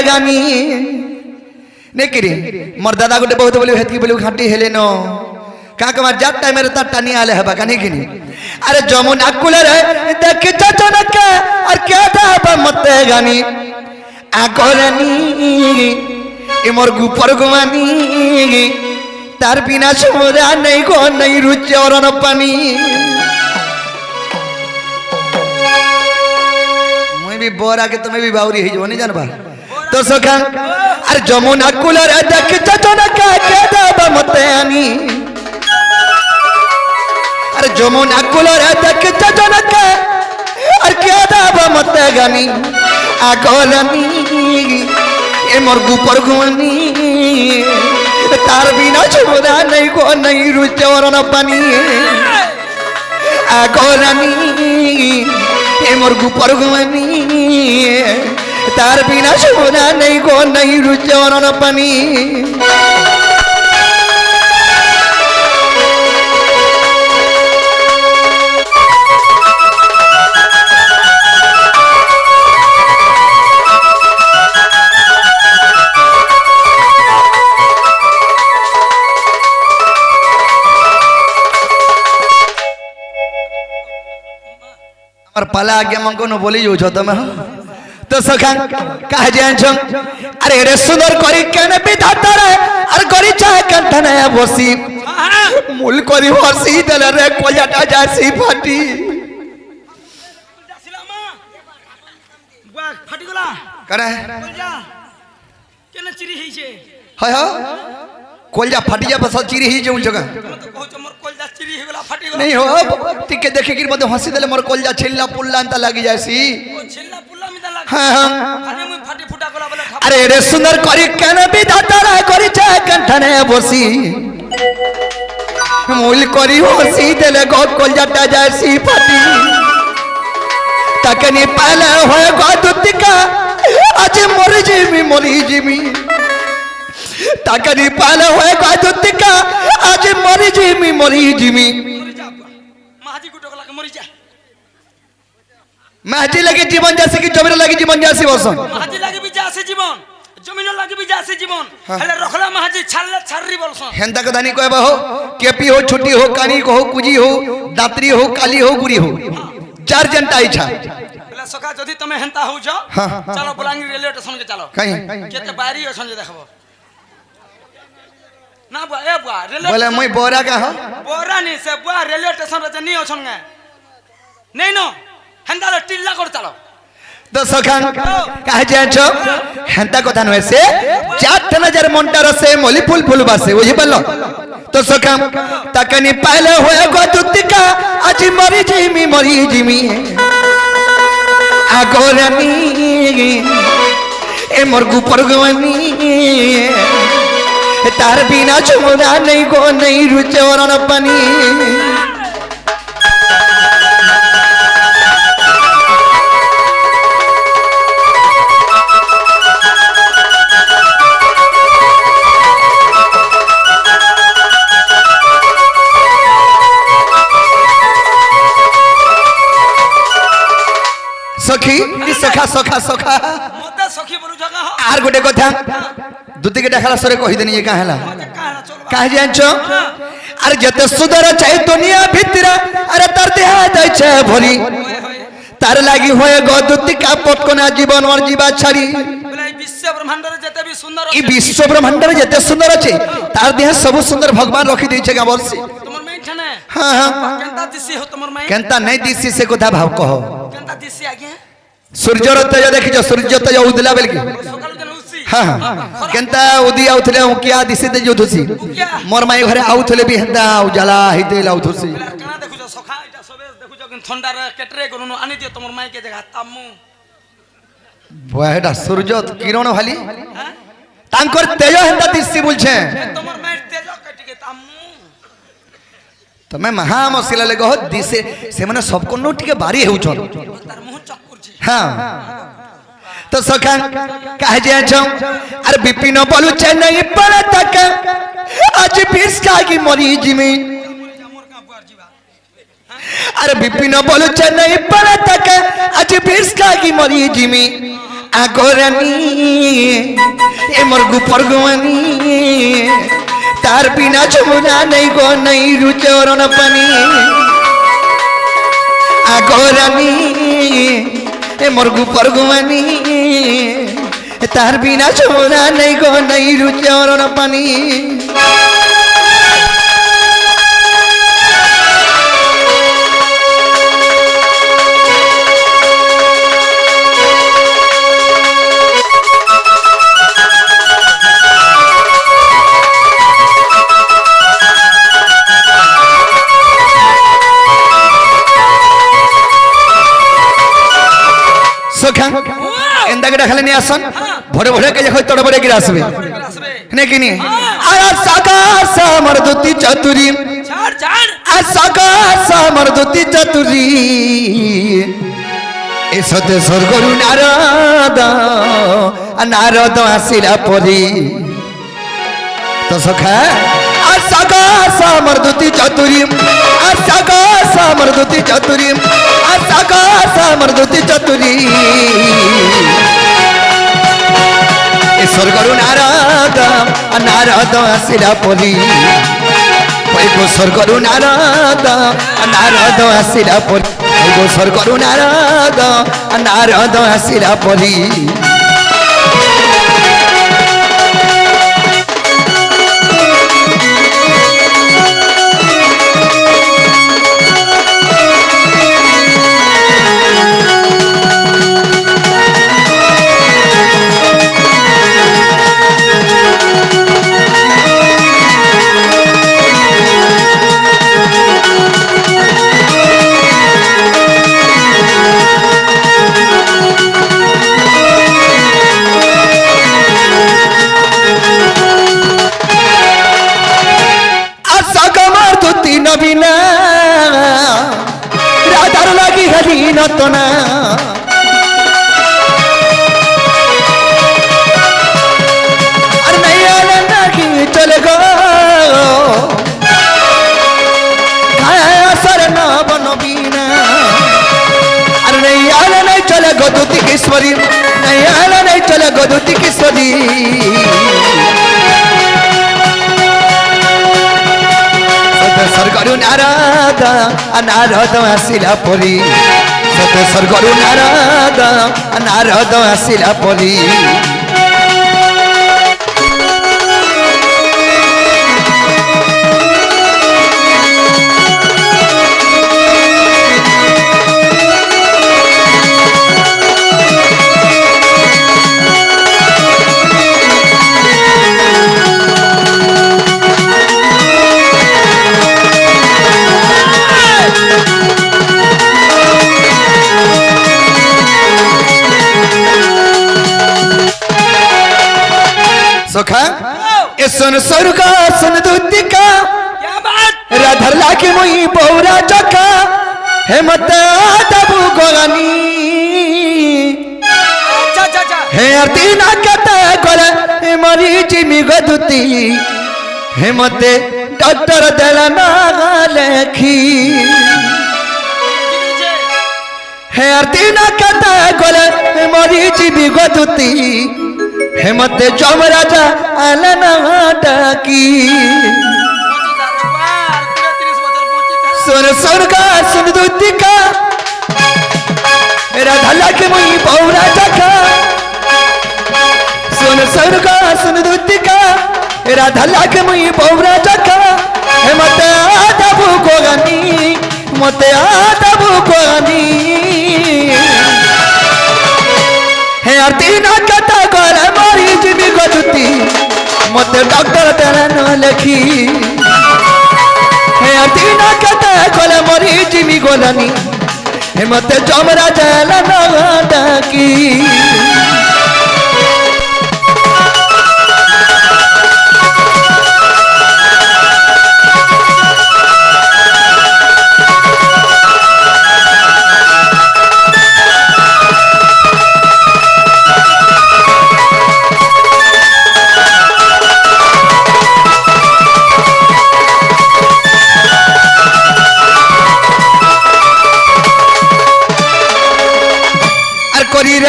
गानी नेकिरे मोर दादा गोटे बहुत बोली हेतकी बोली घाटी हेले न का कमा जात टाइम रे ता टानी आले हबा कानी किनी अरे जमुना कुले रे देख चचनक और क्या दाबा मते गानी आकोरानी ए मोर गुपर गुमानी तार बिना छोरा नहीं को नहीं रुचे और न पानी मैं भी बोरा के तुम्हें भी बाउरी ही जो नहीं जानबा तो सखा अरे जमुना कुले रे देख चचनक के दाबा मते आनी अरे जमुना कुले रे देख चचनक और क्या दाबा मते गानी आकोरानी ए मोर गुपर गुमानी तार बिना छोरा नहीं को नहीं रुचे और न पानी आकोरानी ए मोर गुपर गुमानी तार बिना छोरा नहीं को नहीं रुचे और न पानी और पला आज्ञा मंको न बोली जो तुम तो सखा कह जान अरे रे सुंदर करी केने विधाता रे अरे करी चाहे कंठने बसी मूल करी बसी दले रे कोजाटा जासी फाटी फाटी गला करे कोलजा केने चिरी ही छे हाय हो कोलजा फाटी जा बस चिरी ही जो जगह तो कहू मोर कोलजा चिरी ही गला फाटी गला नहीं हो टिके देखे कि मते हंसी देले मोर कोलजा छिल्ला पुल्ला अंत लागी जासी ओ छिल्ला पुल्ला मिता लाग हां अरे मुई फाटी फुटा गला बोले अरे रे सुंदर करी केने विधाता रे करी चाहे कंठने बसी मूल करी हंसी देले गो कोलजाटा जासी फाटी तकनी पहले होए गो दुतिका आज मरी जिमी ताकनी पाले होए गो दुतिका आज मरी जिमी मरी जा महाजी गुटो गला के मरी जा महजी लगी जीवन जैसे कि जमीन लगी जीवन जैसी बसन महाजी लगी भी जासे जीवन जमीन लगी भी जासे जीवन हेले रखला महाजी छाल्ला छर्री बोलसन हेंता के दानी कहबा हो केपी हो छुट्टी हो कानी को हो कुजी हो दात्री हो काली हो गुरी हो चार जनता इच्छा बेला सखा जदी तमे हेंता हो जा चलो बलांगी रेलवे स्टेशन के चलो कहीं केते बारी असन जे देखबो ना बुआ ए बुआ रेलवे बोले मैं बोरा का हो बोरा नहीं से बुआ रेलवे स्टेशन रे नहीं असन गे नहीं नो हेंदा लो टिल्ला कर चलो तो सखान कहे जाए छो हेंता कथा नहे से चाट नजर मंटार से मोली फुल फुल बासे बुझी पल्लो तो सखान तकनी पहले होए गो दुतिका आज मरी जिमी आगोरानी ए मोर गुपर गुमानी तार बिना छोरा नहीं को नहीं रुचे और न पानी सखी सखा सखा सखा मते सखी बोलू जगह आर गोटे कथा दुती के देखला सरे कहि देनी का हला काहे जानछो अरे जते सुदर चाहि दुनिया भीतर अरे तर देह जाय छे भरी तार लागी होए गो दुती का पटकोना जीवन और जीवा छाड़ी बोले विश्व ब्रह्मांड रे जते भी सुंदर ई विश्व ब्रह्मांड रे जते सुंदर अछि तार देह सब सुंदर भगवान रखी दै छे गा बोलसी तुमर में ठने हां हां केनता दिसी हो तुमर में केनता नहीं दिसी से कथा भाव कहो केनता दिसी आगे सूर्य तेज देखियो सूर्य तेज उदला बेल के सकाल जन उसी हां केनता उदी आउथले हूं किया दिसे दे जोथुसी मोर माई घरे आउथले भी हेंदा उजाला हिते लाउथुसी कना देखु जो सखा इटा सबे देखु जो ठंडा रे केटरे गनु आनी दियो तुमर माई के जगह तामु बहेडा सूर्य किरण वाली तांकर तेज हेंदा दिसी बोलछे तुमर माई तेज कटि के तामु तमे महा मसिला ले गहो दिसे से माने सबको नो टिके बारी हेउ छन तार मुंह चक्कुर छी हां तो सखा कहे जे छौ अरे विपिन बोलु चेन्नई पर तक आज बीस का की मरी जिमी अरे विपिन बोलु चेन्नई पर तक आज बीस का की मरी जिमी আগরানি এ মোর গুপর গোয়ানি তার বিনা যমুনা নেই গো নেই রুচরণ পানি আগরানি এ মোর গুপর গোয়ানি তার বিনা যমুনা নেই গো নেই রুচরণ পানি সখা এন্দাকে দেখালে নিয়ে আসন ভরে ভরে কে যখন তোড় ভরে গিয়ে আসবে নাকি নি আর সাকা সামর দুতি চতুরি ছাড় ছাড় আর সাকা সামর দুতি চতুরি এসতে স্বর্গরু নারদ নারদ আসিলা পরি তো সখা আর সাকা সামর দুতি চতুরি আর সাকা সামর দুতি চতুরি আর সাকা সামর দুতি চতুরি স্বর্গরু নারদ নারদ আসিলা পরি স্বর্গরু নারদ নারদ আসিলা পরি স্বর্গরু নারদ নারদ আসিলা পরি নবীনা রাধার লাগি হলি নতনা আর নাইয়া নাকি চলে গো আসর নব নবীনা আর নাইয়া নাই চলে গো দুতি কিশোরী নাইয়া নাই চলে গো দুতি কিশোরী স্বর্গরু নারদ নারদ আসিলা পরি সত স্বর্গরু নারদ নারদ আসিলা পরি सखा ए सुन स्वर्गा सुन दूतिका क्या बात राधर लाके मुई बौरा चका हे मत दबु गोगानी अच्छा अच्छा अच्छा हे आरती ना कता गोला हे मरी जिमी गदुती हे मते डॉक्टर देला ना लेखी हे आरती ना कता गोला हे मरी जिमी गदुती हेमते जमराजा आलना डाकी सुन स्वर्गा सुन दूतिका राधा लाके मुई बौरा जखा सुन स्वर्गा सुन दूतिका राधा लाके मुई बौरा जखा हेमते आदबु गोगानी मते आदबु गोगानी हे आरती ना कथा गोला मारी जिमी गजुती मते डॉक्टर तेरा न लिखी हे आरती ना कथा गोला मारी जिमी गोलानी हे मते जमरा जाला न डाकी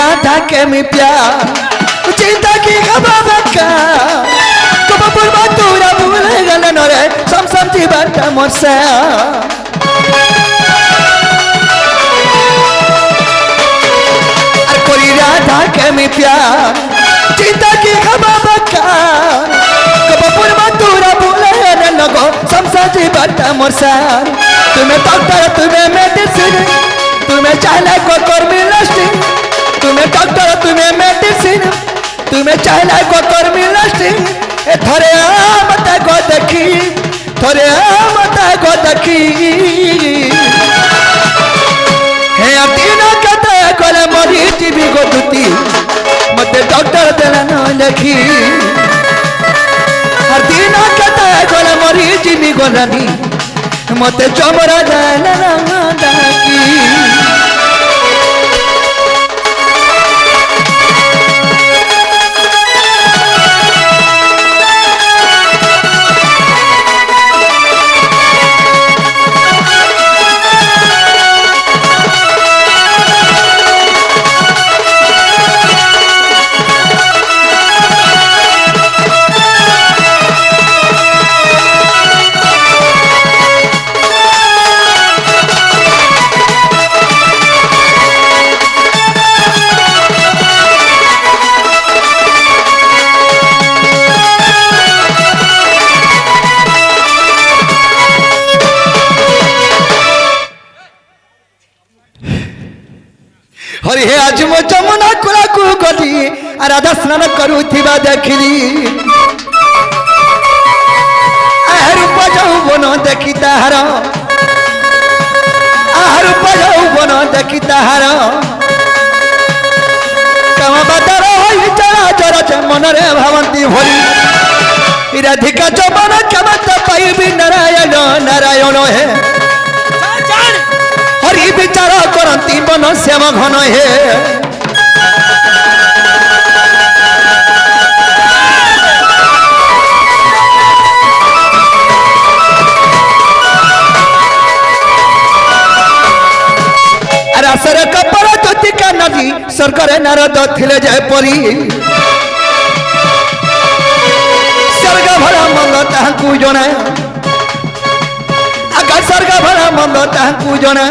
राधा के मी प्यार चिंता की खबर बका कब पूर्वा तोरा भूले गले न रे समसम जीवनटा मोरसा कोई राधा के मी प्यार चिंता की खबर बका कब पूर्वा तोरा भूले गले न गो समसम जीवनटा मोरसा तुम्हें डॉक्टर तुम्हें मेडिसिन तुम्हें चाहला को कर्मी लास्टिंग तुम्हें डॉक्टर तुम्हें मेडिसिन तुम्हें चाहला को कर्मी लास्टिंग ए थरे मत को देखी थरे मत को देखी हे अतीना कते कोले मरी टीवी को दुती मते डॉक्टर देना न देखी हर दिन कते कोले मरी टीवी को रानी मते चमरा जाना ना डाकी हरि हे आज मो जमुना कुला को गली राधा स्नान करुथिबा देखिली आहरु बजाऊ बन देखि ताहार आहरु बजाऊ बन देखि ताहार कम बदर होई चला चरा मन रे भावंती भरी राधिका जबन कमत पाइबी नारायण नारायण हे हरि विचार करती मन श्याम घन हे रासर कपर ज्योतिका नदी स्वर्गरे नारद थिले जय परी स्वर्ग भरा मंद ताहाकू जଣା आगा स्वर्ग भरा मंद ताहाकू जଣା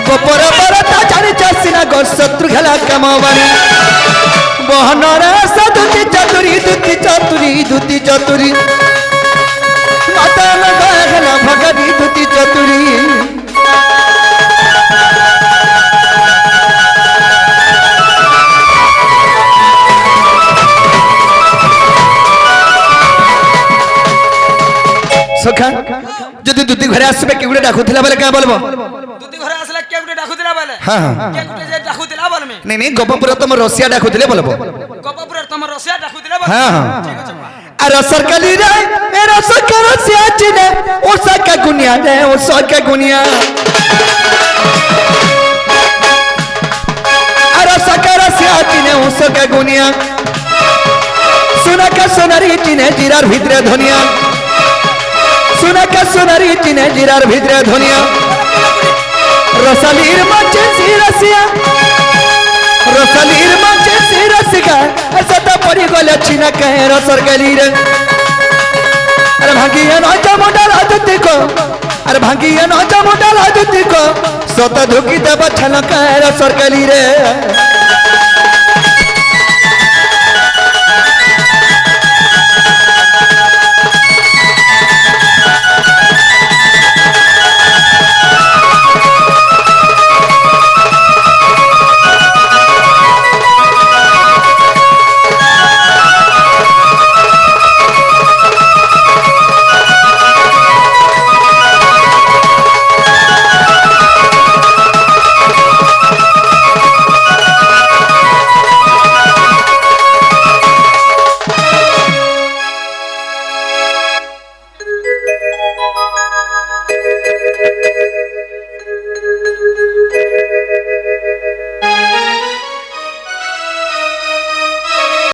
गोपर बरता जानी चासिना गो शत्रु खेला कमवानी बहनरा सदुति चतुरी दुति चतुरी दुति चतुरी माता खेला भगनी दुति चतुरी सखा जदि दुति घरे आसबे के गुडे डाकुथिला बेले का बोलबो दुति घरे आसला के गुडे डाकुथिला बेले हां के गुडे जे डाकुथिला बोल में नहीं गोपपुर तुम रसिया डाकुथिले बोलबो गोपपुर तुम रसिया डाकुथिला बोल हां ठीक আছে आ रसरकली रे ए रसकर रसिया चिने ओ सका गुनिया रे ओ सका गुनिया आ रसकर रसिया चिने ओ सका गुनिया सुना का सोनारी चिने जिरार भितरे धनिया सुना का सोनारी चिने जिरार भितरे धनिया रसलीर मचे सिरसिया रसलीर मचे सिरसिका सदा परी गले छिना कहे रसरकली रे अरे भागिया न जमुना राजती को अरे भागिया न जमुना राजती को सत धुकी दब छलका रसरकली रे